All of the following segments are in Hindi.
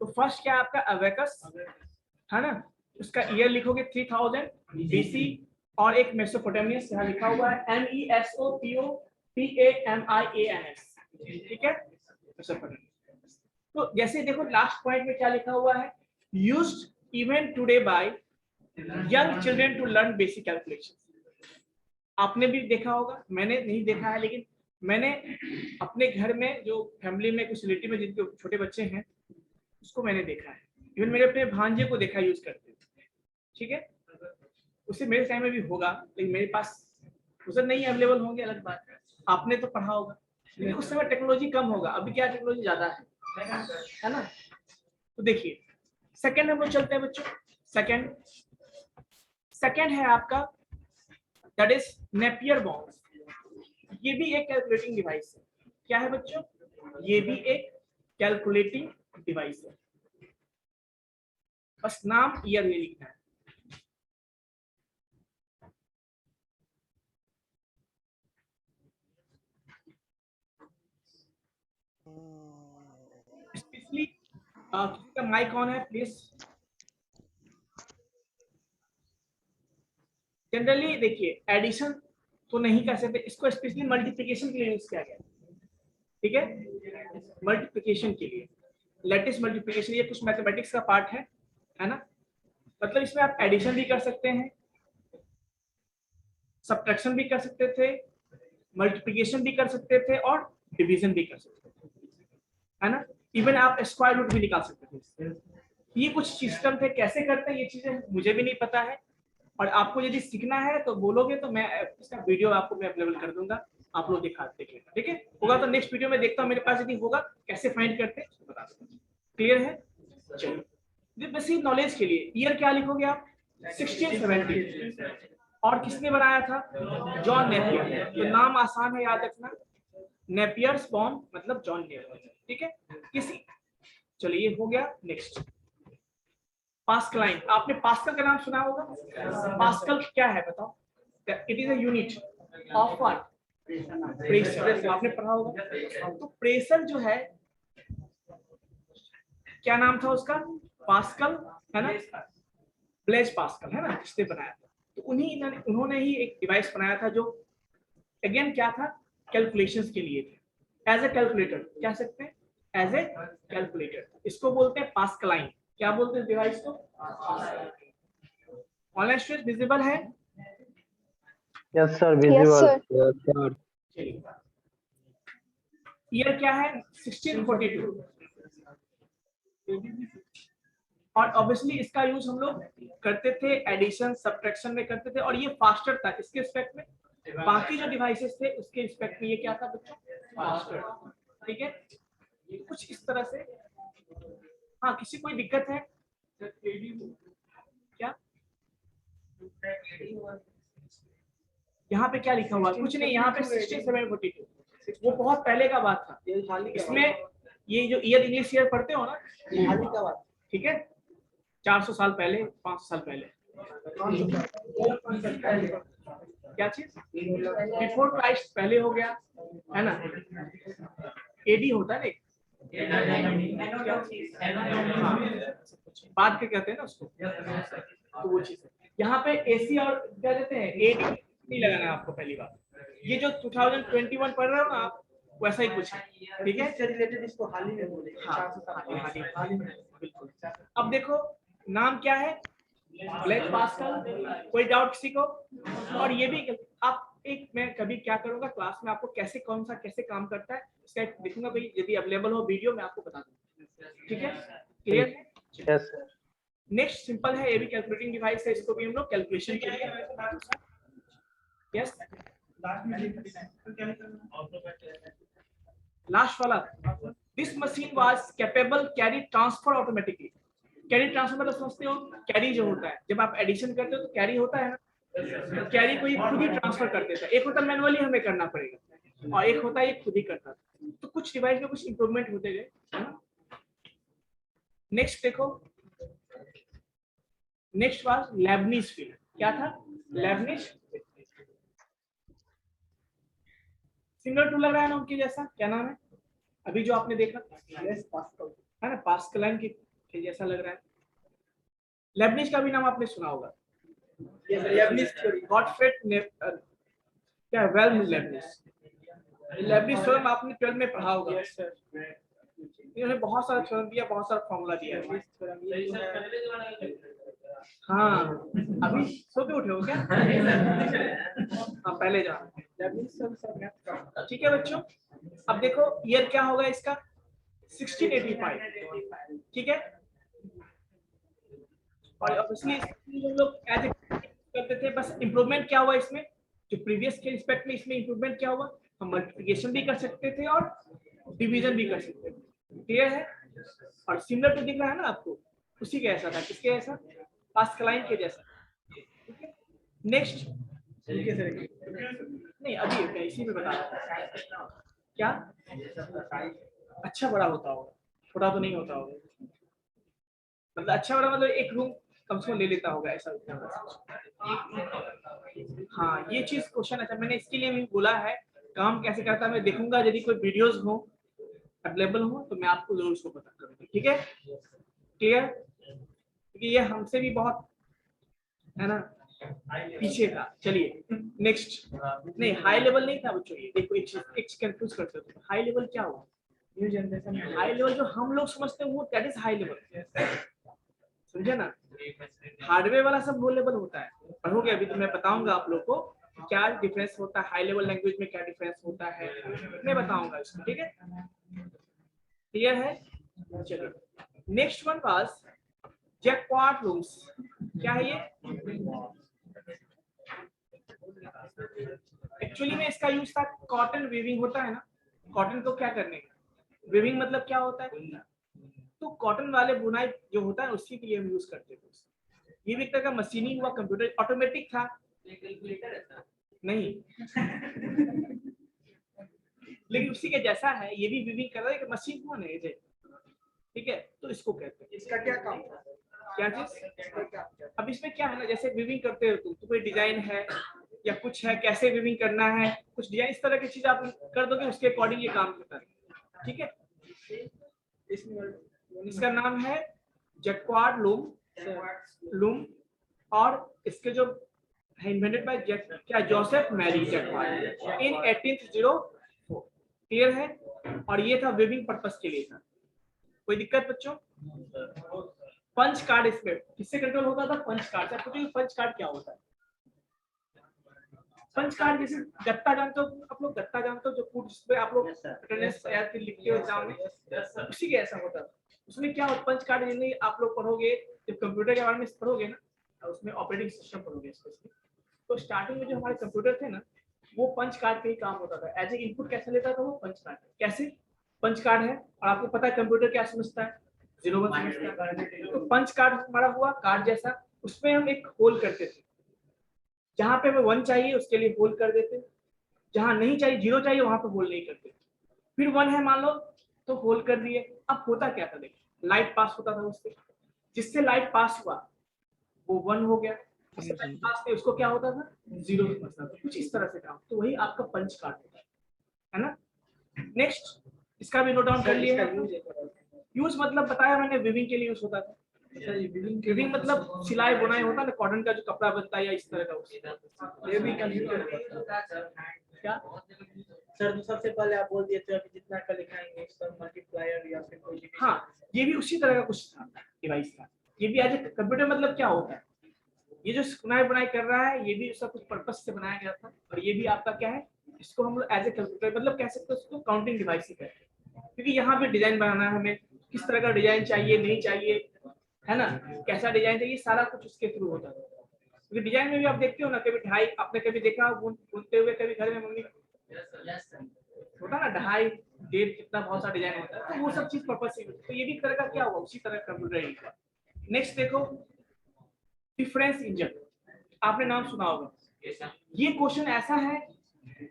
तो फर्स्ट क्या है आपका अबेकस, है ना, उसका ईयर लिखोगे 3000 BC, और एक मेसोपोटामियस यहाँ लिखा हुआ है MESOPOTAMIANS, ठीक है। तो जैसे देखो लास्ट पॉइंट में क्या लिखा हुआ है, used even today by young children to learn basic calculation. आपने भी देखा होगा, मैंने नहीं देखा है, लेकिन मैंने अपने घर में जो फैमिली में कुछ रिलेटिव में जिनके छोटे बच्चे हैं उसको मैंने देखा है, इवन मेरे अपने भांजे को देखा यूज करते, ठीक है। उसे मेरे टाइम में भी होगा, लेकिन मेरे पास उसे नहीं अवेलेबल होंगे, अलग बात है। आपने तो पढ़ा होगा, लेकिन उस समय टेक्नोलॉजी कम होगा, अभी क्या टेक्नोलॉजी ज्यादा है ना। तो देखिए सेकंड हम लोग चलते हैं बच्चों। सेकंड है आपका दैट इज नेपियर बॉन्ड। ये भी एक कैलकुलेटिंग डिवाइस है। क्या है बच्चों, ये भी एक कैलकुलेटिंग डिवाइस है, बस नाम ईयर में लिखना है। स्पेशली किसी का माइक ऑन है प्लीज। जनरली देखिए एडिशन तो नहीं कर सकते, इसको स्पेशली मल्टीप्लिकेशन के लिए यूज किया गया, ठीक है, मल्टीप्लिकेशन के लिए, लेटेस्ट मल्टीप्लिकेशन, ये कुछ मैथमेटिक्स का पार्ट है ना। मतलब इसमें आप एडिशन भी कर सकते हैं, सब्ट्रैक्शन भी कर सकते थे, मल्टीप्लिकेशन भी कर सकते थे, और डिवीजन भी कर सकते थे, है ना। इवन आप स्क्वायर रूट भी निकाल सकते थे। ये कुछ सिस्टम थे, कैसे करते हैं ये चीजें मुझे भी नहीं पता है, और आपको यदि सीखना है तो बोलोगे तो मैं इसका वीडियो आपको मैं अवेलेबल कर दूंगा, आप लोग देख लेना, ठीक है। होगा तो नेक्स्ट वीडियो में देखता हूँ, मेरे पास यदि होगा कैसे फाइंड करते हैं बता दूंगा। क्लियर है, चलिए बेसिक नॉलेज के लिए ईयर क्या लिखोगे आप, 1670, और किसने बनाया था, जॉन नेपियर। तो नाम आसान है याद रखना, नेपियर्स बॉन्ड मतलब जॉन नेपियर, ठीक है। किसी, चलिए हो गया। नेक्स्ट पास्कलाइन, आपने पास्कल का नाम सुना होगा। पास्कल क्या है बताओ, it is a unit of what, pressure, आपने पढ़ा होगा। तो प्रेशर जो है, क्या नाम था उसका, पास्कल, है ना, ब्लेज पास्कल, है ना, जिसने बनाया था। तो उन्होंने ही एक डिवाइस बनाया था जो अगेन क्या था, कैलकुलेशंस के लिए थे, एज ए कैलकुलेटर, कह सकते हैं एज ए कैलकुलेटर। इसको बोलते हैं पास्कलाइन। क्या बोलते हैं डिवाइस को, ऑनलाइन स्टूडेंट विजिबल है। Yes sir, visible. Yes sir. Year क्या है 1642, और ऑब्वियसली इसका यूज हम लोग करते थे एडिशन सब्ट्रैक्शन में करते थे, और ये फास्टर था इसके रिस्पेक्ट में, बाकी जो डिवाइसेस थे उसके रिस्पेक्ट में ये क्या था बच्चों, फास्टर, ठीक है। कुछ इस तरह से। हाँ किसी कोई दिक्कत है क्या, यहाँ पे क्या लिखा हुआ है, कुछ नहीं, यहाँ पे 6742 वो बहुत पहले का बात था। इसमें ये जो ईयर इंग्लिश ईयर पढ़ते हो ना, हाल ही का बात, ठीक है, 400 साल पहले, 500 साल पहले। क्या चीज, बिफोर क्राइस्ट पहले हो गया, है ना, एडी होता है बाद के कहते हैं ना उसको, तो वो चीज है। यहाँ पे एसी और क्या देते हैं, एडी नहीं लगाना है आपको पहली बार। ये जो 2021 पढ़ रहे हो ना आप, वैसा ही कुछ है, ठीक है। रिलेटेड इसको हाल ही में बोले, हाल ही में बिल्कुल। अब देखो नाम क्या है, ब्लेज पास्कल, कोई डाउट किसी को। और ये भी आप एक, मैं कभी क्या करूंगा क्लास में आपको कैसे कौन सा कैसे काम करता है इसका देखूंगा भाई, यदि अवेलेबल हो वीडियो मैं आपको बता दूंगा, ठीक है। क्लियर है, यस सर। नेक्स्ट सिंपल है, ये भी कैलकुलेटिंग डिवाइस है, इसको भी हम लोग कैलकुलेशन के लिए, यस। लास्ट वाला, this machine was capable carry transfer automatically. Carry transfer मतलब समझते हो, कैरी जो होता है जब आप एडिशन करते हो तो कैरी होता है ना, तो कैरी को ये खुद ही ट्रांसफर कर देता है। एक होता है मैनुअली हमें करना पड़ेगा, और एक होता है ये खुद ही करता है। तो कुछ डिवाइस में कुछ इंप्रूवमेंट होते गए, है ना। नेक्स्ट देखो, नेक्स्ट वाज लेबनिज फील्ड। क्या था, लेबनिज, सिंगल टू लग रहा है ना उनके जैसा, क्या नाम है अभी जो आपने देखा, है ना, पास्कलाइन की लीजिए, ऐसा लग रहा है। लेबनिज का भी नाम आपने सुना होगा, गॉटफ्रेड क्या वेल्म लेबनिज। लेबनिज थ्योरम आपने 12 में पढ़ा होगा। इन्होंने बहुत सारा थ्योरम दिया, बहुत सारा फॉर्मूला दिया है। हाँ, अभी सो के उठे हो क्या? हाँ, पहले जाओ। ठीक है बच्चों, अब देखो ईयर क्या होगा इसका, 1685। ठीक है, और ऑब्वियसली हम लोग एज करते थे, बस इंप्रूवमेंट क्या हुआ इसमें, जो प्रीवियस के रिस्पेक्ट में इसमें इंप्रूवमेंट क्या हुआ, हम मल्टीप्लिकेशन भी कर सकते थे और डिवीजन भी कर सकते थे। क्लियर है? और सिमिलर टू दिख रहा है ना आपको, उसी के ऐसा था, किसके ऐसा, पास्कलाइन के जैसा। ठीक है, नेक्स्ट नहीं, अभी क्या इसी में बता रहा हूं। क्या अच्छा बड़ा होता होगा, छोटा तो नहीं होता होगा, मतलब अच्छा बड़ा मतलब एक रूम कम से कम ले लेता होगा, ऐसा हाँ, ये चीज क्वेश्चन अच्छा, मैंने इसके लिए भी बोला है काम कैसे करता है, मैं देखूंगा यदि कोई वीडियोस हो अवेलेबल हो तो मैं आपको जरूर उसको बता करूंगा। ठीक है, क्लियर? क्योंकि ये हमसे भी बहुत है ना पीछे था। चलिए नेक्स्ट, नहीं हाई लेवल नहीं था बच्चों, ये देखो एक चीज कंफ्यूज करते हो, हाई लेवल क्या हुआ, न्यू जनरेशन में हाई लेवल जो हम लोग समझते हैं वो दैट इज हाई लेवल, समझे ना? हार्डवेयर वाला सब लो लेवल होता है, पढ़ोगे अभी तो मैं बताऊंगा आप लोग को क्या डिफरेंस होता है, हाई लेवल लैंग्वेज में क्या डिफरेंस होता है, मैं बताऊंगा इसको। ठीक है, क्लियर है? चलिए next one was jackpot looms. क्या है ये? एक्चुअली में इसका यूज था, कॉटन वीविंग होता है ना, कॉटन को क्या करने का, वीविंग मतलब क्या होता है, तो कॉटन वाले बुनाई जो होता है उसी के लिए हम यूज करते थे। ये भी एक तरह का मशीनिंग हुआ, कंप्यूटर ऑटोमेटिक था नहीं लेकिन उसी के जैसा है, ये भी वीविंग कर रहा है, एक मशीन हुआ ना ये। ठीक है, तो इसको कहते हैं, इसका क्या काम है, क्या चीज, अब इसमें क्या है ना, जैसे वीविंग करते हो तुम, तो कोई डिजाइन है या कुछ है, कैसे वीविंग करना है, कुछ डिजाइन इस तरह की चीज आप कर दोगे, उसके अकॉर्डिंग ये काम करता है। ठीक है, इसका नाम है जैक्वार्ड लूम और इसके जो है इन्वेंटेड बाय क्या जोसेफ मैरी जैक्वार्ड इन 1804। क्लियर है? और ये था वीविंग पर्पस के लिए था। कोई दिक्कत बच्चों? पंच कार्ड इसमें किससे कंट्रोल होता था, पंच कार्ड से। आपको पंच कार्ड क्या होता है? पंच कार्ड जैसे गत्ता जानते हो आप लोग, गत्ता जानते हो जो फूड जिसपे आप लोग अटेंडेंस तैयार लिखते हो एग्जाम में, उसी के ऐसा होता था। उसमें क्या होता, पंच कार्ड जितने आप लोग पढ़ोगे, जब कंप्यूटर के बारे में पढ़ोगे ना, उसमें ऑपरेटिंग सिस्टम पढ़ोगे स्पेशली, तो स्टार्टिंग में जो हमारे कंप्यूटर थे ना, वो पंच कार्ड पे ही काम होता था। एज ए इनपुट कैसे लेता था वो, पंच कार्ड। कैसे? पंच कार्ड है और आपको पता है कंप्यूटर क्या समझता है, 0 1 समझता है, तो पंच कार्ड हमारा हुआ कार्ड जैसा, उसमें हम एक होल करते थे, जहां पे हमें 1 चाहिए उसके लिए होल कर देते, जहां नहीं चाहिए 0 चाहिए वहां पे होल नहीं करते, फिर 1 है मान लो तो होल कर दिए। अब होता क्या था, देखिए लाइट पास होता था उससे, जिससे लाइट पास हुआ वो 1 हो गया, जिससे लाइट पास थे उसको क्या होता था, 0 समझता था। कुछ इस तरह से काम, तो वही आपका पंच कार्ड होता है ना। नेक्स्ट, इसका भी नोट डाउन कर लिया। यूज मतलब बताया मैंने, विविंग के लिए यूज होता था। विविंग मतलब सिलाई बुनाई होता है ना, कॉटन का जो कपड़ा बनता है या इस तरह का, ये भी क्या सर तो सबसे पहले आप बोल दिए थे अभी जितना का लिखाएंगे सर मल्टीप्लायर या फिर कोई भी। हाँ, ये भी उसी तरह का कुछ था डिवाइस था। ये भी एज ए कंप्यूटर मतलब क्या होता है, ये जो बुनाई बुनाई कर रहा है ये भी उसका कुछ पर्पस से बनाया गया था, और ये भी आपका क्या है, इसको हम लोग एज ए कंप्यूटर मतलब कह सकते हैं, उसको काउंटिंग डिवाइस ही कहते हैं, क्योंकि यहाँ पे डिजाइन बनाना है हमें, किस तरह का डिजाइन चाहिए नहीं चाहिए, है ना, कैसा डिजाइन चाहिए, सारा कुछ उसके थ्रू होता है। क्योंकि डिजाइन में भी आप देखते हो ना, कभी ढाई आपने कभी देखा बुनते हुए, कभी घर में मम्मी होता ना ढाई डेढ़, कितना बहुत सारा डिजाइन होता है, तो वो सब चीज पर्पस से, तो ये भी तरह का क्या हुआ, उसी तरह कंप्यूटर ही हुआ। नेक्स्ट देखो, डिफरेंस इंजन, आपने नाम सुना होगा। ये क्वेश्चन ऐसा है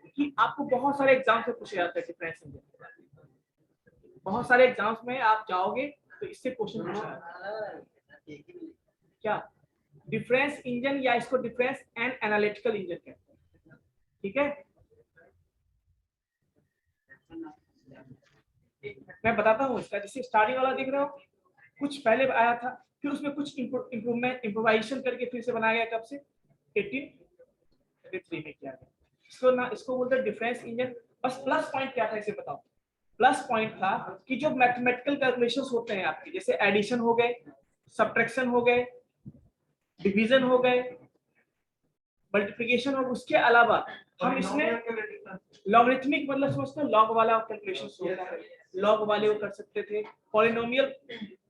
कि आपको बहुत सारे एग्जाम से पूछे जाते हैं, डिफरेंस इंजन बहुत सारे एग्जाम्स में आप जाओगे तो इससे क्वेश्चन पूछा जाता है। क्या डिफरेंस इंजन, या इसको डिफरेंस एंड एनालिटिकल इंजन कहते हैं। ठीक है, मैं बताता हूँ इसका, जैसे स्टार्टिंग वाला दिख रहा हो, कुछ पहले आया था, फिर उसमें कुछ इम्प्रोवाइजेशन करके फिर से बनाया गया। कब से? 1833 में किया गया। इसको बोलते हैं डिफरेंस इंजन। बस प्लस पॉइंट क्या था इसे बताओ। प्लस पॉइंट था कि जो मैथमेटिकल कैलकुलेशंस होते हैं आपके, जैसे एडिशन हो गए, सब्ट्रैक्शन हो गए, डिवीजन हो गए, मल्टीप्लिकेशन, और उसके अलावा हम इसमें लॉगरिथमिक मतलब समझते हो, लॉग वाला कैलकुलेशन होता है, लॉग वाले वो कर सकते थे, पॉलिनोमियल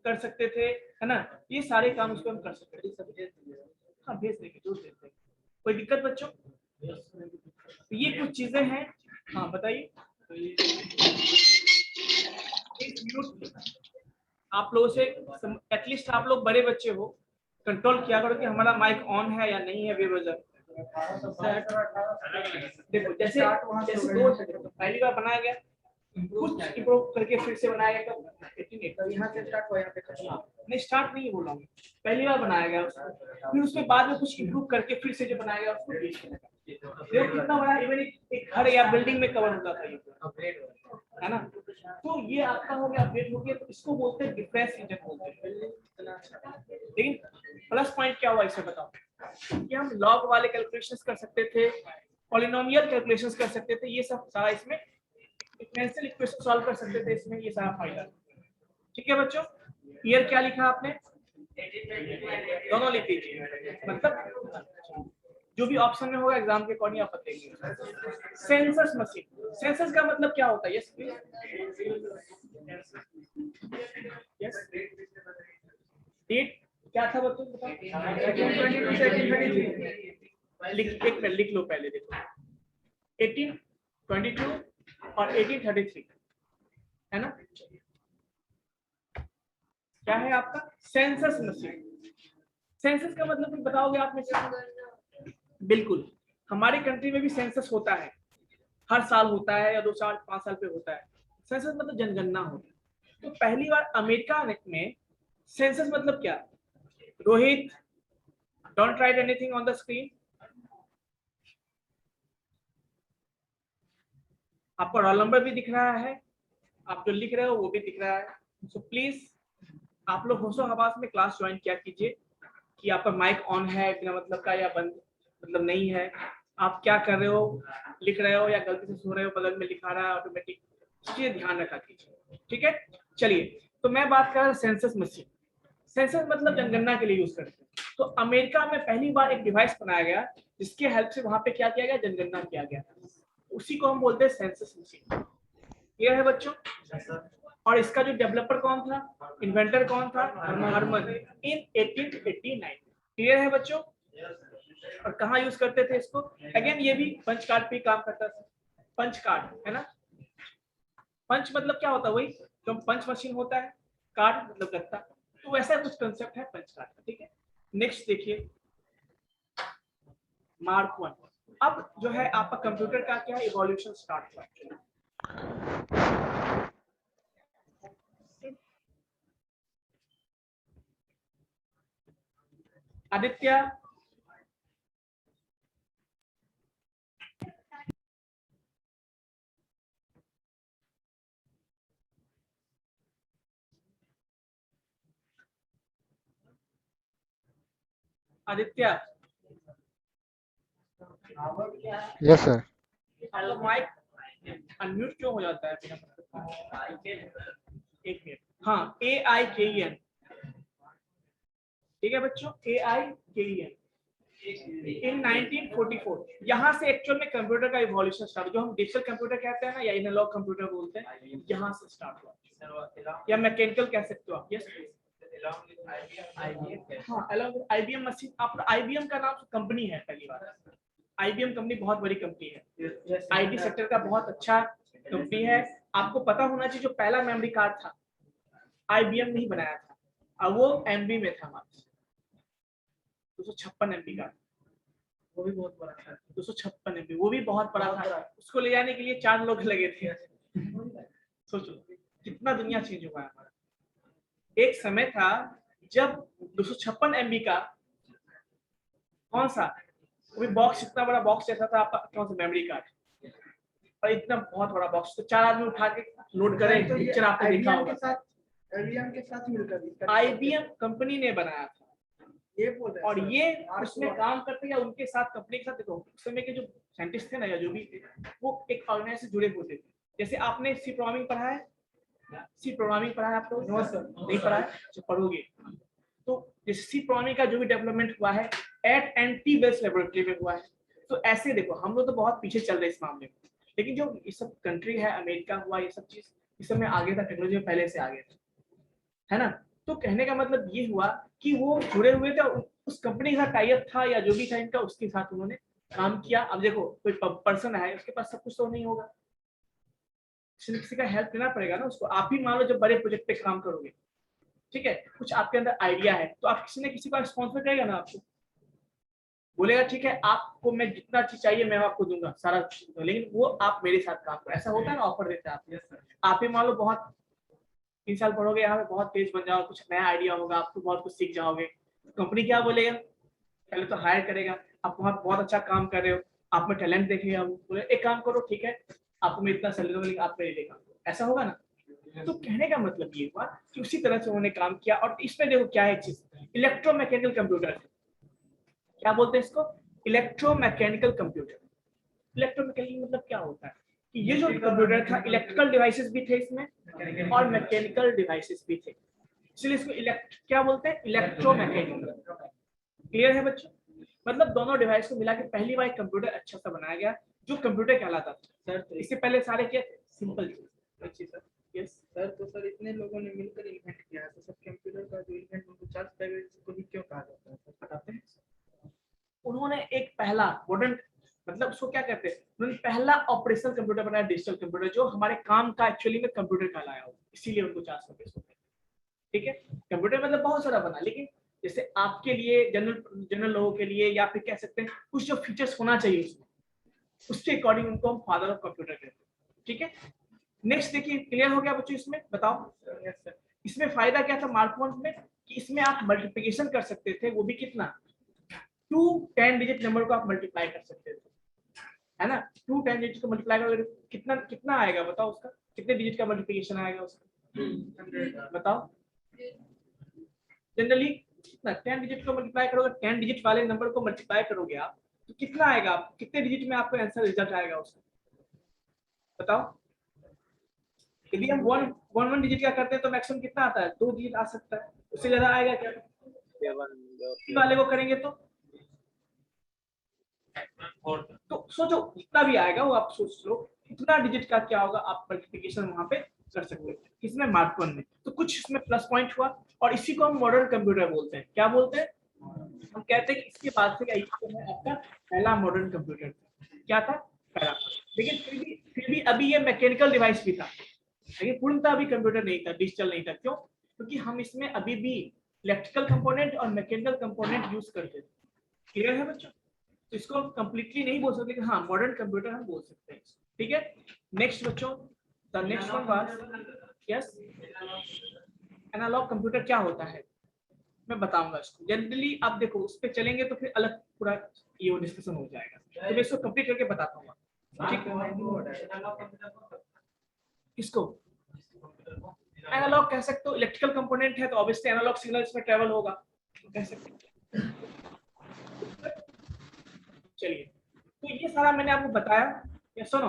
कर सकते थे, है ना। ये सारे काम उसको हम कर सकते थे। हाँ भेज देंगे, जरूर भेज देंगे, कोई दिक्कत बच्चों? तो ये कुछ चीजें हैं। हाँ बताइए। आप लोगों से एटलीस्ट आप लोग बड़े बच्चे हो, कंट्रोल किया करो कि हमारा माइक ऑन है या नहीं है बेवजह। देखो जैसे जैसे दो पहली बार बनाया गया, कुछ इम्प्रूव करके फिर से बनाया गया। कब? 1888। तो यहाँ से स्टार्ट हुआ, यहाँ पे खत्म हुआ। नहीं स्टार्ट नहीं बोला हूँ, पहली बार बनाया गया उसको, फिर उसके बाद में कुछ इम्प्रूव करके फिर से जो बनाया गया उसको बेच किया। देखो कितना बड़ा इवन एक घर या बिल्डिंग में कवर होता था ये, है ना। तो ये आपका हो गया, अपडेट हो गया, तो इसको बोलते हैं डिफरेंस इंजन बोलते हैं। लेकिन प्लस पॉइंट क्या हुआ इसे बताओ, कि हम लॉग वाले कैलकुलेशंस कर सकते थे, पॉलिनोमियल कैलकुलेशंस कर सकते थे, ये सब सारा इसमें डिफरेंशियल इक्वेशन सॉल्व कर सकते थे इसमें, ये सारा फायदा। ठीक है बच्चों, ईयर क्या लिखा आपने? दोनों लिख दीजिए, मतलब जो भी ऑप्शन में होगा एग्जाम के अकॉर्डिंग आप बताएंगे। सेंसस मशीन, सेंसस का मतलब क्या होता है? यस यस, डेट क्या था बच्चों बताओ? लिख, एक मिनट लिख लो पहले, देखो 1822 और 1833, है ना। क्या है आपका? Census machine. सेंसस का मतलब कुछ बताओगे आप में से? बिल्कुल, हमारे कंट्री में भी सेंसस होता है, हर साल होता है या 2 साल 5 साल पे होता है। सेंसस मतलब जनगणना होता है। तो पहली बार अमेरिका में सेंसस मतलब क्या? Rohit, don't write anything on the screen. आपका रोल नंबर भी दिख रहा है, आप जो लिख रहे हो वो भी दिख रहा है। सो प्लीज आप लोग होशो हवास में क्लास ज्वाइन किया कीजिए, कि आपका माइक ऑन है बिना मतलब का या बंद मतलब नहीं है, आप क्या कर रहे हो, लिख रहे हो या गलती से सो रहे हो, बगल में लिखा रहा है ऑटोमेटिक, इसलिए ध्यान रखा कीजिए। ठीक है, चलिए तो मैं बात कर रहा हूँ सेंसस मशीन। सेंसस मतलब जनगणना के लिए यूज करते हैं। तो अमेरिका में पहली बार एक डिवाइस बनाया गया जिसके हेल्प से वहां पे क्या किया गया? जनगणना किया गया, उसी को हम बोलते हैं सेंसस मशीन। क्लियर है बच्चों? और इसका जो डेवलपर कौन था, इन्वेंटर कौन था? हर्मन इन 1889। क्लियर है बच्चों? और कहाँ यूज करते थे इसको? अगेन ये भी पंच कार्ड पे काम करता था। पंच कार्ड है ना, पंच मतलब क्या होता है? वही जो पंच मशीन होता है, कार्ड मतलब गत्ता, तो वैसा कुछ कंसेप्ट है पंच कार्ड का। ठीक है, नेक्स्ट देखिए मार्क 1। अब जो है आपका कंप्यूटर का क्या इवोल्यूशन स्टार्ट हुआ। Aditya, Aditya yes sir. आपका माइक अनम्यूट क्यों हो जाता है बिना मतलब? एक मिनट। हाँ AIKEN, ठीक है बच्चों, AIKEN इन 1944 यहाँ से एक्चुअल में कंप्यूटर का इवोल्यूशन स्टार्ट, जो हम डिजिटल कंप्यूटर कहते हैं ना या एनालॉग कंप्यूटर बोलते हैं, यहाँ से स्टार्ट हुआ, या मैकेनिकल कह सकते हो आप। यस हाँ, अलॉन्ग IBM मशीन। आप IBM का नाम कंपनी है, पहली बार IBM कंपनी बहुत बड़ी कंपनी है, IT सेक्टर का बहुत अच्छा कंपनी है। आपको पता होना चाहिए जो पहला मेमोरी कार्ड था IBM ने ही बनाया था, और वो MB में था मात्र 256 MB का, वो भी बहुत बड़ा था। 256 MB वो भी बहुत बड़ा था, उसको ले जाने के लिए 4 लोग लगे थे। सोचो कितना दुनिया चेंज हुआ है हमारा। एक समय था जब 256 MB का कौन सा, वो भी बॉक्स, इतना बड़ा बॉक्स जैसा था आपका कौन सा मेमोरी कार्ड, और इतना बहुत बड़ा बॉक्स, तो 4 आदमी उठा के लोड करें। पिक्चर आपने देखा होगा। IBM के साथ मिलकर इसका IBM कंपनी ने बनाया था ये बोल रहे हैं और सर। ये उसमें काम करते या उनके साथ कंपनी के साथ, देखो उस समय के जो साइंटिस्ट थे ना या जो भी थे, वो एक ऑर्गेनाइजेशन से जुड़े होते थे। जैसे आपने सी प्रोग्रामिंग पढ़ा है, सी प्रोग्रामिंग पढ़ा है आपको? No sir. नहीं पढ़ा है जो पढ़ोगे। तो जैसे सी प्रोग्रामिंग का जो भी डेवलपमेंट हुआ है एट एंटी बेस लेबोरेटरी में हुआ है। तो ऐसे देखो हम लोग तो बहुत पीछे चल रहे हैं इस मामले में, लेकिन जो ये सब कंट्री है, अमेरिका हुआ, ये सब चीज इस समय आगे था, टेक्नोलॉजी में पहले से आगे था, है ना। तो कहने का मतलब ये हुआ कि वो जुड़े हुए थे और उस कंपनी का टाई अप था या जो भी था इनका, उसके साथ उन्होंने काम किया। अब देखो कोई पर्सन है, उसके पास सब कुछ तो नहीं होगा, किसी का हेल्प लेना पड़ेगा ना उसको। आप ही मान लो जब बड़े प्रोजेक्ट पे काम करोगे, ठीक है, कुछ आपके अंदर आइडिया है, तो आप किसी न किसी को स्पॉन्सर करेगा ना, आपको बोलेगा ठीक है आपको मैं जितना चीज चाहिए मैं आपको दूंगा सारा, लेकिन वो आप मेरे साथ काम करो। ऐसा होता है ना, ऑफर देते हैं आप ही मान लो बहुत 3 साल पढ़ोगे यहाँ पे, बहुत तेज बन जाओगे, कुछ नया आइडिया होगा, आपको बहुत कुछ सीख जाओगे, कंपनी क्या बोलेगा, पहले तो हायर करेगा, आप वहाँ बहुत अच्छा काम कर रहे हो, आप में टैलेंट देखेगा, वो बोले एक काम करो ठीक है आपको मैं इतना सैलरी मिलेगा, आप मेरे देगा, ऐसा होगा ना। तो कहने का मतलब ये हुआ कि उसी तरह से उन्होंने काम किया। और इसमें देखो क्या है चीज, इलेक्ट्रोमैकेनिकल कंप्यूटर, क्या बोलते हैं इसको, इलेक्ट्रोमैकेनिकल कंप्यूटर। इलेक्ट्रोमैकेनिकल मतलब क्या होता है कि ये जो कंप्यूटर था, इलेक्ट्रिकल डिवाइसेस भी थे इसमें और मैकेनिकल डिवाइसेस भी थे, इसलिए इसको क्या बोलते हैं, इलेक्ट्रोमैकेनिकल। क्लियर है बच्चों? मतलब दोनों डिवाइस को मिला के पहली बार कंप्यूटर अच्छा सा बनाया गया जो कंप्यूटर कहलाता था। सर तो इससे पहले सारे क्या थे, सिंपल चीज। सर यस सर, तो सर इतने लोगों ने मिलकर इन्वेंट किया है, तो सर कंप्यूटर का जो इन्वेंट उनको चार्ल्स बैबेज को ही क्यों कहा जाता है सर, बताते हैं? उन्होंने एक पहला मॉडर्न, मतलब उसको क्या कहते हैं, उन्होंने पहला ऑपरेशनल कंप्यूटर बनाया, डिजिटल कंप्यूटर, जो हमारे काम का एक्चुअली में कंप्यूटर कहलाया हो, इसीलिए उनको चार्ल्स बैबेज को, ठीक है। कंप्यूटर मतलब बहुत सारा बना, लेकिन जैसे आपके लिए जनरल लोगों के लिए, या फिर कह सकते हैं कुछ जो फीचर्स होना चाहिए उसमें, उसके अकॉर्डिंग उनको हम फादर ऑफ कंप्यूटर कहते हैं, ठीक है। नेक्स्ट देखिए, क्लियर हो गया बच्चों? इसमें बताओ इसमें फायदा क्या था मार्क वन में, कि इसमें आप मल्टीप्लिकेशन कर सकते थे, वो भी कितना, 2 10 डिजिट नंबर को आप मल्टीप्लाई कर सकते थे, है ना। 2 10 डिजिट को मल्टीप्लाई करोगे कितना कितना आएगा बताओ, उसका कितने डिजिट का मल्टीप्लिकेशन आएगा उसका, बताओ। जनरली कितना, 10 डिजिट को मल्टीप्लाई करोगे, 10 डिजिट वाले नंबर को मल्टीप्लाई करोगे आप, तो कितना आएगा, कितने डिजिट में आपको आंसर रिजल्ट आएगा उसका, बताओ। यदि हम वन डिजिट का करते हैं तो मैक्सिमम कितना आता है, 2 डिजिट आ सकता है, उससे ज्यादा आएगा क्या, वाले को करेंगे तो सोचो जितना भी आएगा वो आप सोच लो कितना डिजिट का क्या होगा, आप मल्टीप्लिकेशन वहां पे कर सकते हो। किसमें, मार्क वन में। तो कुछ इसमें प्लस पॉइंट हुआ, और इसी को हम मॉडर्न कंप्यूटर बोलते हैं। क्या बोलते हैं, हम कहते हैं कि इसके बाद से क्या आपका पहला मॉडर्न कंप्यूटर क्या था, पहला। लेकिन फिर भी अभी ये मैकेनिकल डिवाइस भी था, लेकिन पूर्णतः अभी कंप्यूटर नहीं था, डिजिटल नहीं था। क्यों? क्योंकि हम इसमें अभी भी इलेक्ट्रिकल कंपोनेंट और मैकेनिकल कंपोनेंट यूज करते थे। क्लियर है बच्चों? तो इसको हम कंप्लीटली नहीं बोल सकते कि हाँ मॉडर्न कंप्यूटर हम बोल सकते हैं, ठीक है। नेक्स्ट बच्चों, the next one was, yes, analogue computer क्या होता है मैं बताऊंगा इसको। जनरली आप देखो उस पर चलेंगे तो फिर अलग पूरा ये डिस्कशन हो जाएगा, तो मैं इसको कंप्लीट करके बताता हूँ, ठीक। इसको एनालॉग कह सकते हो, इलेक्ट्रिकल कंपोनेंट है तो ऑब्वियसली एनालॉग सिग्नल इसमें ट्रेवल होगा, कह सकते हो। चलिए, तो ये सारा मैंने आपको बताया, या सुनो,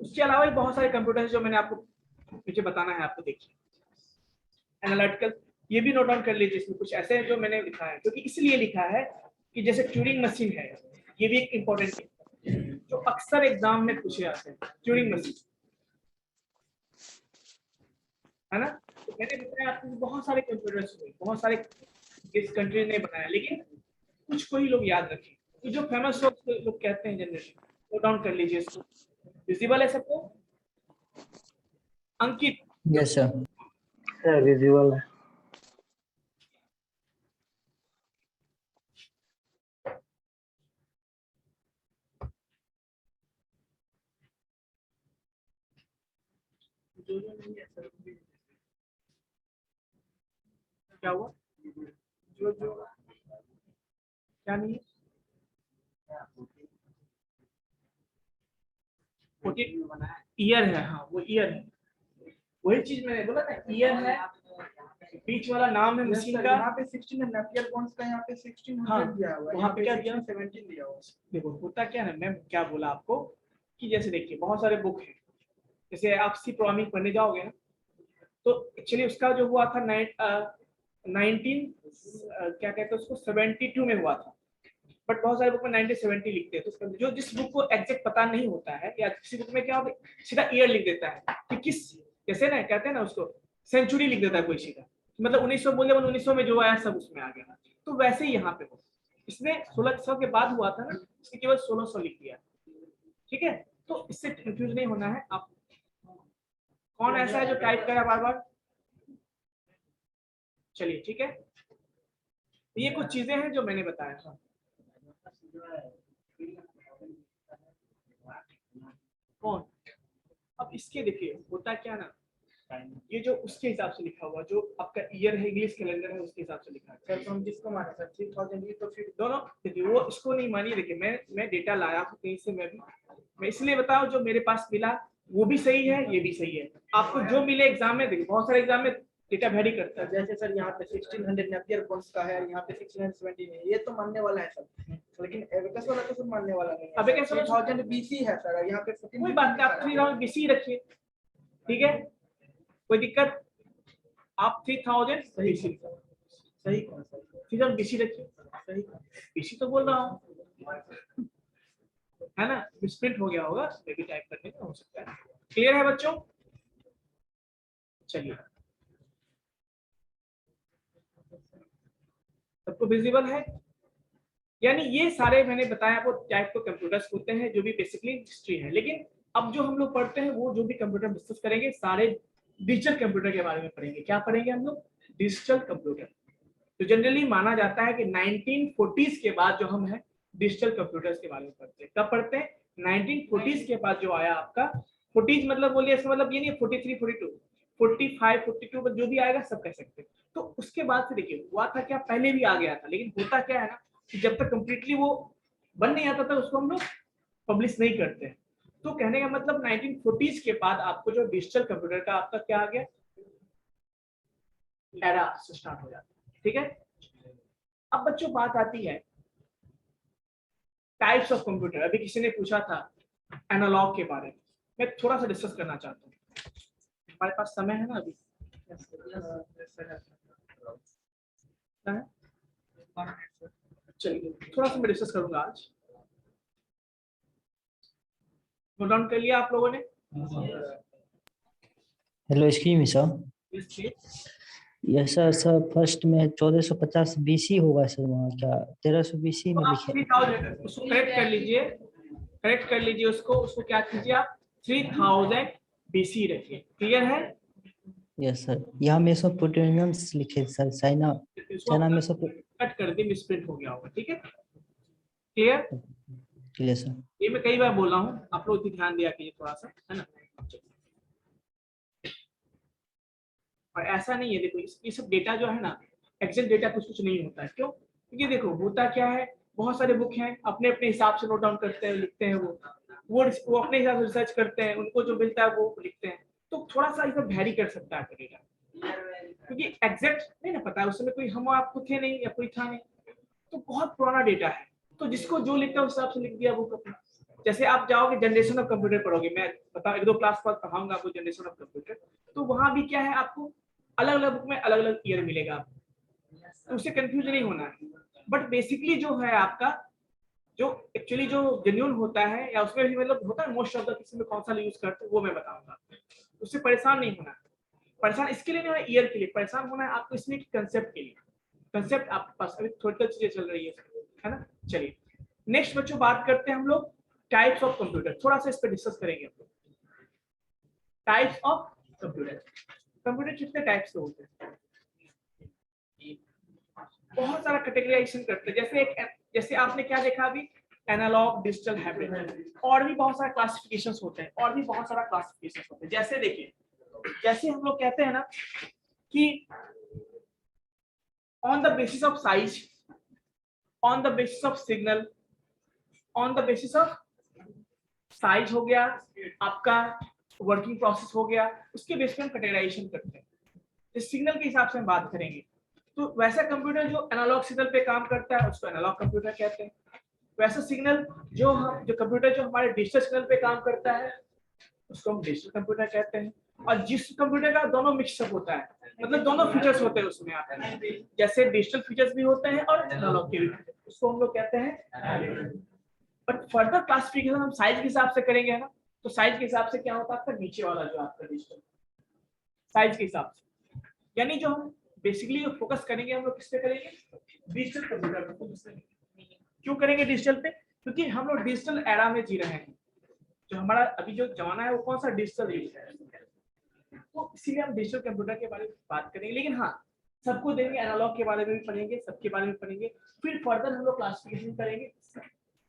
उसके अलावा भी बहुत सारे कंप्यूटर हैं जो मैंने आपको मुझे बताना है, आपको देखिए। एनालिटिकल, ये भी नोट डाउन कर लीजिए, इसमें कुछ ऐसे हैं जो मैंने लिखा है, क्योंकि इसलिए लिखा है कि जैसे ट्यूरिंग मशीन है, ये भी एक इम्पोर्टेंट है जो अक्सर एग्जाम में पूछे जाते हैं, ट्यूरिंग मशीन, है ना। तो मैंने बताया आपको बहुत सारे कंप्यूटर्स हुए, बहुत सारे इस कंट्री ने बनाया, लेकिन कुछ को ही लोग याद रखें, तो जो फेमस लोग कहते हैं जनरली, नोट डाउन कर लीजिए इसको। विजिबल है सबको? अंकित, यस सर। सर विजुअल है। जो नहीं है सर, क्या हुआ, जो क्या नहीं है, 14 ईयर है, हाँ वो ईयर है, वही चीज मैंने बोला ना, ईयर है, बीच वाला नाम है Yes, मशीन sir, का। यहाँ पे 16 है, नेपियर बॉन्ड्स का यहाँ पे 1600 हाँ, दिया हुआ है, वहाँ यहाँ पे पे क्या दिया? 17 दिया हुआ है। देखो होता क्या है, मैं क्या बोला आपको कि जैसे देखिए बहुत सारे बुक हैं, जैसे आप सी प्रोग्रामिंग पढ़ने जाओगे ना, तो एक्चुअली उसका जो हुआ था 19 क्या कहते हैं उसको 72 में हुआ था, बट बहुत सारे बुक में 1970 लिखते हैं। तो उसका जो जिस बुक को एग्जैक्ट पता नहीं होता है, या किसी बुक में क्या होता है सीधा ईयर लिख देता है कि किस, जैसे ना कहते हैं ना उसको सेंचुरी लिख देता है कोई सीधा, मतलब 1900 बोले 1900 में जो आया सब उसमें आ गया। तो वैसे ही यहाँ पे हो, इसने 1600 के बाद हुआ था ना, इसने केवल 1600 लिख दिया। ठीक है, तो इससे कंफ्यूज नहीं होना है। आप कौन ऐसा है जो टाइप करा बार बार? चलिए ठीक है, ये कुछ चीजें हैं जो मैंने बताया। कौन? अब इसके देखिए होता क्या ना, ये जो उसके हिसाब से लिखा हुआ, जो आपका ईयर है इंग्लिश कैलेंडर है उसके हिसाब से लिखा है। सर तो हम जिसको माने सर 3000 ये तो फिर दोनों देखिए, वो इसको नहीं मानिए। देखिए मैं डेटा लाया हूँ कहीं से, मैं इसलिए बताऊं जो मेरे पास मिला वो भी सही है, ये भी सही है। आपको जो मिले एग्जाम में, देखिए बहुत सारे एग्जाम में डेटा वेरी करता है। जैसे सर यहाँ पे 1600 नेपियर बॉन्ड्स का है, यहाँ पे 1670 है, ये तो मानने वाला है सर, लेकिन एबेकस वाला तो सर मानने वाला नहीं है। Abacus वाला 3000 BC है सर, यहाँ पे 14 कोई बात नहीं, आप 3000 बीसी रखिए, ठीक है, कोई दिक्कत। आप 3000 सही बीसी, सही कौन सर? 3000 बीसी रखिए, सही बीसी तो बोल रहा हूँ, है ना, मिसप्रिंट हो गया होगा, मे भी टाइप करने का हो सकता है। क्लियर है बच्चों? चलिए, सबको विजिबल है? यानी ये सारे मैंने बताया वो टाइप के कंप्यूटर्स होते हैं जो भी बेसिकली हिस्ट्री है। लेकिन अब जो हम लोग पढ़ते हैं वो जो भी कंप्यूटर डिस्कस करेंगे सारे डिजिटल कंप्यूटर के बारे में पढ़ेंगे। क्या पढ़ेंगे हम लोग? Digital computer. तो जनरली माना जाता है कि 1940s के बाद जो हम है डिजिटल कंप्यूटर्स के बारे में पढ़ते हैं। कब पढ़ते हैं? 1940s के बाद जो आया आपका, 40s मतलब बोलिए, इसका मतलब ये नहीं 43, 42, 45, 42 में जो भी आएगा सब कह सकते हैं। तो उसके बाद से देखिए हुआ था क्या, पहले भी आ गया था, लेकिन होता क्या है ना कि जब तक कंप्लीटली वो बन नहीं आता था उसको हम लोग पब्लिश नहीं करते हैं। तो कहने का मतलब 1940s के बाद आपको जो डिजिटल कंप्यूटर का आपका क्या आ गया, एरा स्टार्ट हो जाता है। ठीक है, अब बच्चों बात आती है टाइप्स ऑफ कंप्यूटर। अभी किसी ने पूछा था एनालॉग के बारे में, मैं थोड़ा सा डिस्कस करना चाहता हूँ। हमारे पास समय है ना अभी? चलिए थोड़ा सा मैं डिस्कस करूंगा आज। नोट डाउन कर लिया आप लोगों ने? Hello excuse me sir. Yes sir, sir first में 1450 बीसी होगा सर, वहाँ क्या 1300 बीसी में लिखे? 3000 उसको करेक्ट कर लीजिए, करेक्ट कर लीजिए उसको क्या कीजिए आप 3000 बीसी रखिए। क्लियर है? यस सर, यहाँ में सब प्लूटोनियम्स लिखे सर, चाइना में सब। कट कर दे, मिसप्रिंट हो गया होगा। ठीक है, क्लियर? Clear sir. ये मैं कई बार बोला हूँ, आप लोग भी ध्यान दिया कीजिए थोड़ा सा, है ना। और ऐसा नहीं है, देखो ये सब डेटा जो है ना, एग्जैक्ट डेटा कुछ नहीं होता है। क्यों? क्योंकि देखो होता क्या है, बहुत सारे बुक हैं, अपने अपने हिसाब से नोट डाउन करते हैं, लिखते हैं, वो अपने हिसाब से रिसर्च करते हैं, उनको जो मिलता है वो लिखते हैं। तो थोड़ा सा इसमें वैरी कर सकता है डेटा, क्योंकि एग्जैक्ट नहीं ना पता है, उसमें कोई हम आपको थे नहीं या कोई था नहीं, तो बहुत पुराना डेटा है। तो जिसको जो लिखता है उस हिसाब से लिख दिया बुक अपना। जैसे आप जाओगे जनरेशन ऑफ कंप्यूटर पढ़ोगे, मैं बताऊं 1-2 क्लास बाद पढ़ाऊंगा आपको जनरेशन ऑफ कंप्यूटर, तो वहां भी क्या है, आपको अलग अलग बुक में अलग अलग ईयर मिलेगा आपको, तो उससे कंफ्यूज नहीं होना है। बट बेसिकली जो है आपका, जो एक्चुअली जो जेन्युइन होता है, या उसमें भी मतलब होता है मोस्ट ऑफ द किसी में कौन सा यूज करते हैं वो मैं बताऊंगा। उससे परेशान नहीं होना है। परेशान इसके लिए नहीं होना ईयर के लिए, परेशान होना है आपको इसमें कंसेप्ट के लिए। कंसेप्ट आपके पास अभी थोड़ी चीजें चल रही है ना। चलिए नेक्स्ट बच्चों बात करते हैं हम लोग टाइप्स ऑफ कंप्यूटर, थोड़ा सा इस पर डिस्कस करेंगे हम लोग। टाइप्स ऑफ कंप्यूटर, कंप्यूटर कितने टाइप्स के होते हैं? बहुत सारा कैटेगराइजेशन करते हैं। जैसे आपने क्या देखा अभी, एनालॉग, डिजिटल, हाइब्रिड, और भी बहुत सारे क्लासिफिकेशंस होते हैं, और भी बहुत सारा क्लासिफिकेशंस होते हैं। जैसे देखिए, जैसे हम लोग कहते हैं ना कि on the basis of size, on the basis of signal, on the basis of size हो गया आपका, वर्किंग प्रोसेस हो गया, उसके बेस पे हम कैटेगराइजेशन करते हैं। इस सिग्नल के हिसाब से हम बात करेंगे। तो वैसा कंप्यूटर जो एनालॉग सिग्नल पे काम करता है उसको एनालॉग कंप्यूटर कहते हैं। वैसा सिग्नल जो कंप्यूटर जो हमारे डिजिटल सिग्नल पे काम करता है उसको हम डिजिटल कंप्यूटर कहते हैं। और जिस कंप्यूटर का दोनों मिक्सअप होता है, मतलब दोनों फीचर्स होते हैं उसमें आते हैं, जैसे डिजिटल फीचर्स भी होते हैं और एनालॉग के भी, उसको हम लोग कहते हैं। बट फर्दर क्लासिफिकेशन हम साइज के हिसाब से करेंगे ना, तो साइज के हिसाब से क्या होता है आपका नीचे वाला जो आपका डिजिटल साइज के हिसाब से, यानी जो हम बेसिकली फोकस करेंगे हम लोग किस पे करेंगे, डिजिटल कंप्यूटर पे फोकस करेंगे। क्यों करेंगे डिजिटल पे, क्योंकि हम लोग डिजिटल एरा में जी रहे हैं। जो हमारा अभी जो जमाना है वो कौन सा डिजिटल युग है, तो इसीलिए हम डिजिटल कंप्यूटर के बारे में बात करेंगे। लेकिन हाँ, सबको देंगे, एनालॉग के बारे में भी पढ़ेंगे, सबके बारे में पढ़ेंगे, फिर फर्दर हम लोग क्लासिफिकेशन करेंगे।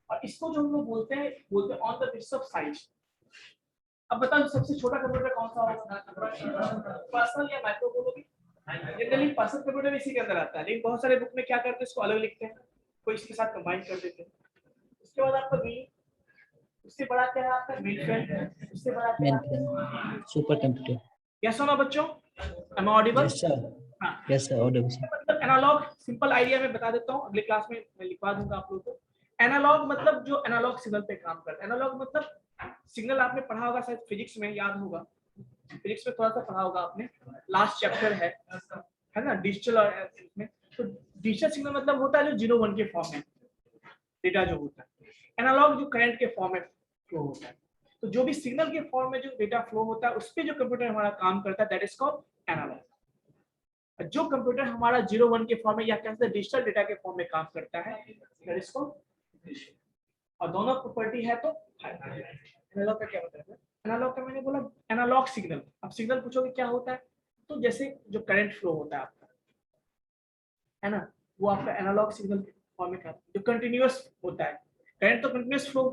और इसको जो हम लोग बोलते हैं on the basis of size. अब बताओ सबसे छोटा कंप्यूटर कौन सा होगा, पर्सनल या माइक्रो बोलोगे? जनरली पर्सनल कंप्यूटर इसी के अंदर आता है, लेकिन बहुत सारे बुक में क्या करते हैं इसको अलग लिखते हैं, कोई इसके साथ कंबाइन कर देते हैं। उसके बाद आपका मिनी, उससे बड़ा क्या है आपका मिड फ्रेम, उससे बड़ा क्या है सुपर कंप्यूटर। यस ना बच्चों, एम ऑडिबल? यस सर, हां यस सर, ऑडिबल। मतलब एनालॉग सिंपल आइडिया में बता देता हूं, अगले क्लास में मैं लिखवा दूंगा आप लोगों को। एनालॉग मतलब जो एनालॉग सिग्नल पे काम करता है। एनालॉग मतलब सिग्नल आपने पढ़ा होगा शायद फिजिक्स में, याद होगा फिजिक्स में थोड़ा सा पढ़ा होगा आपने, लास्ट चैप्टर है ना डिजिटल और में। तो डिजिटल सिग्नल मतलब होता है जो 0 1 के फॉर्म में डेटा जो होता है, एनालॉग जो करंट के फॉर्म में फ्लो होता है। तो जो भी सिग्नल के फॉर्म में जो डेटा फ्लो होता है उस पे जो कंप्यूटर हमारा काम करता है दैट इज कॉल्ड एनालॉग। जो कंप्यूटर हमारा 0 1 के फॉर्म में या कहते हैं डिजिटल डेटा के फॉर्म में काम करता है दैट इज कॉल्ड डिजिटल। और दोनों प्रॉपर्टी है तो एनालॉग का क्या मतलब है? एनालॉग का मैंने बोला एनालॉग सिग्नल। अब सिग्नल पूछोगे क्या होता है, तो जैसे जो करंट फ्लो होता है आपका, है ना, वो आपका एनालॉग सिग्नल के फॉर्म में जो कंटिन्यूअस होता है। करंट तो कंटिन्यूअस फ्लो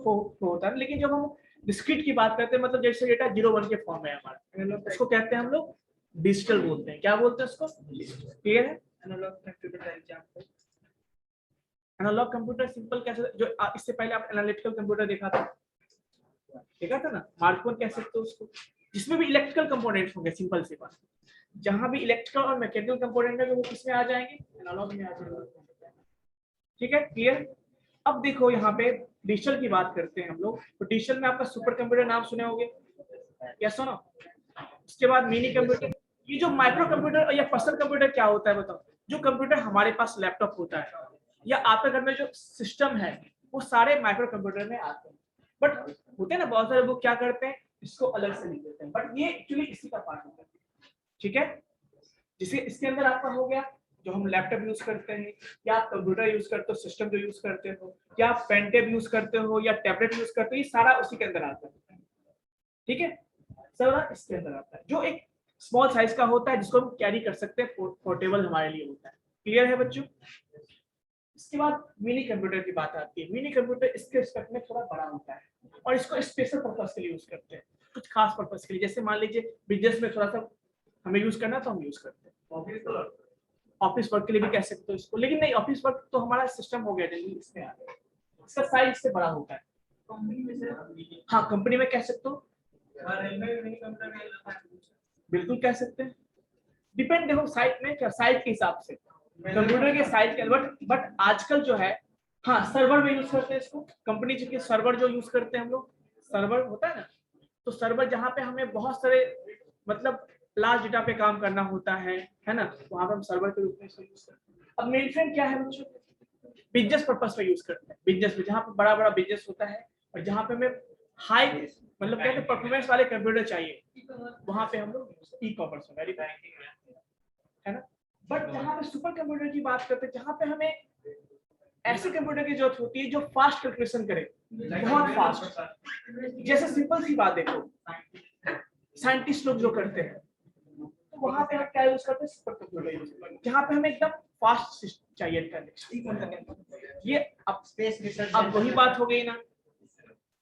होता है, लेकिन जब हम डिस्क्रीट की बात करते हैं, मतलब जैसे डेटा 0 1 के फॉर्म में है हमारा, उसको कहते हैं हम लोग डिजिटल बोलते हैं। क्या बोलते हैं उसको? क्लियर है? एनालॉग कंप्यूटर का एग्जांपल, एनालॉग कंप्यूटर सिंपल कैसे, जो इससे पहले आप एनालिटिकल कंप्यूटर देखा था ना, मार्कोन कह सकते हो उसको, जिसमें भी इलेक्ट्रिकल कंपोनेंट्स होंगे। सिंपल सी बात, जहां भी इलेक्ट्रिकल और मैकेनिकल कंपोनेंट है वो किसमें आ जाएंगे, एनालॉग में आ जाएंगे। ठीक है, क्लियर? अब देखो यहाँ पे डिजिटल की बात करते हैं हम लोग, तो डिजिटल में आपका सुपर कंप्यूटर नाम सुने होंगे, यस सुनो। उसके बाद मिनी कंप्यूटर, ये जो माइक्रो कंप्यूटर या पर्सनल कंप्यूटर क्या होता है बताओ? जो कंप्यूटर हमारे पास लैपटॉप होता है या आपके घर में जो सिस्टम है वो सारे माइक्रो कंप्यूटर में आते हैं। बट होते हैं ना बहुत सारे लोग क्या करते हैं, इसको अलग से लिख देते हैं, बट ये एक्चुअली इसी का पार्ट होता है। ठीक है, जिसे इसके अंदर आपका हो गया जो हम लैपटॉप यूज करते हैं, या आप कंप्यूटर यूज करते हो, सिस्टम जो यूज करते हो, या आप पेन टेब यूज करते हो या टैबलेट यूज करते हो, ये सारा उसी के अंदर आता है। ठीक है, सारा इसके अंदर आता है, जो एक स्मॉल साइज का होता है जिसको हम कैरी कर सकते हैं, पोर्टेबल हमारे लिए होता है। क्लियर है बच्चों? इसके बाद मिनी कंप्यूटर की बात आती है। मिनी कंप्यूटर इसके रिस्पेक्ट में थोड़ा बड़ा होता है और इसको स्पेशल पर्पस के लिए यूज करते हैं, कुछ खास पर्पस के लिए। जैसे मान लीजिए बिजनेस में थोड़ा सा हमें यूज करना तो हम यूज करते हैं, ऑफिस वर्क के लिए भी कह सकते हो इसको, लेकिन नहीं, ऑफिस वर्क तो हमारा सिस्टम हो गया जल्दी, इसमें आ गया, इसका साइज इससे बड़ा होता है। हाँ, कंपनी में कह सकते हो, बिल्कुल कह सकते हैं, डिपेंड देखो साइज में, क्या साइज के हिसाब से कंप्यूटर के साइज के। बट आजकल जो है, हाँ सर्वर में यूज करते हैं इसको, कंपनी के सर्वर जो यूज करते हैं हम लोग, सर्वर होता है ना, तो सर्वर जहाँ पे हमें बहुत सारे मतलब लार्ज डेटा पे काम करना होता है ना, वहाँ पे हम सर्वर के रूप में इसको यूज करते हैं। अब मेन फ्रेम क्या है बच्चों? बिजनेस पर्पस में यूज करते हैं, बिजनेस में जहाँ पे बड़ा बड़ा बिजनेस होता है और जहाँ पे हमें हाई मतलब कहते हैं परफॉर्मेंस वाले कंप्यूटर चाहिए, वहाँ पे हम लोग ई कॉमर्स में है ना। बट जहाँ पे सुपर कंप्यूटर की बात करते हैं, जहाँ पे हमें ऐसे कंप्यूटर की जरूरत होती है जो फास्ट कैलकुलेशन करे, बहुत फास्ट। जैसे सिंपल सी बात देखो, साइंटिस्ट लोग जो करते हैं, तो वहां पे हम क्या यूज करते हैं, सुपर कंप्यूटर यूज करते हैं, जहाँ पे हमें एकदम फास्ट चाहिए करने। ये अब स्पेस रिसर्च, अब वही बात हो गई ना,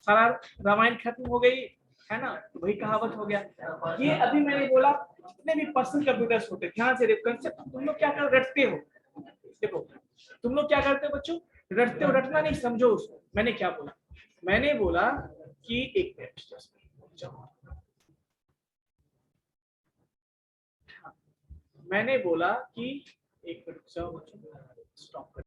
सारा रामायण खत्म हो गई है ना, तो वही कहावत हो गया। ये अभी मैंने बोला जितने भी पर्सनल कंप्यूटर्स होते हैं, ध्यान से देखो कंसेप्ट, तुम लोग क्या कर रटते हो, देखो तुम लोग क्या करते हो बच्चों, रटते हो, रटना नहीं, समझो उसको। मैंने क्या बोला, मैंने बोला कि एक मिनट मैंने बोला कि एक मिनट स्टॉप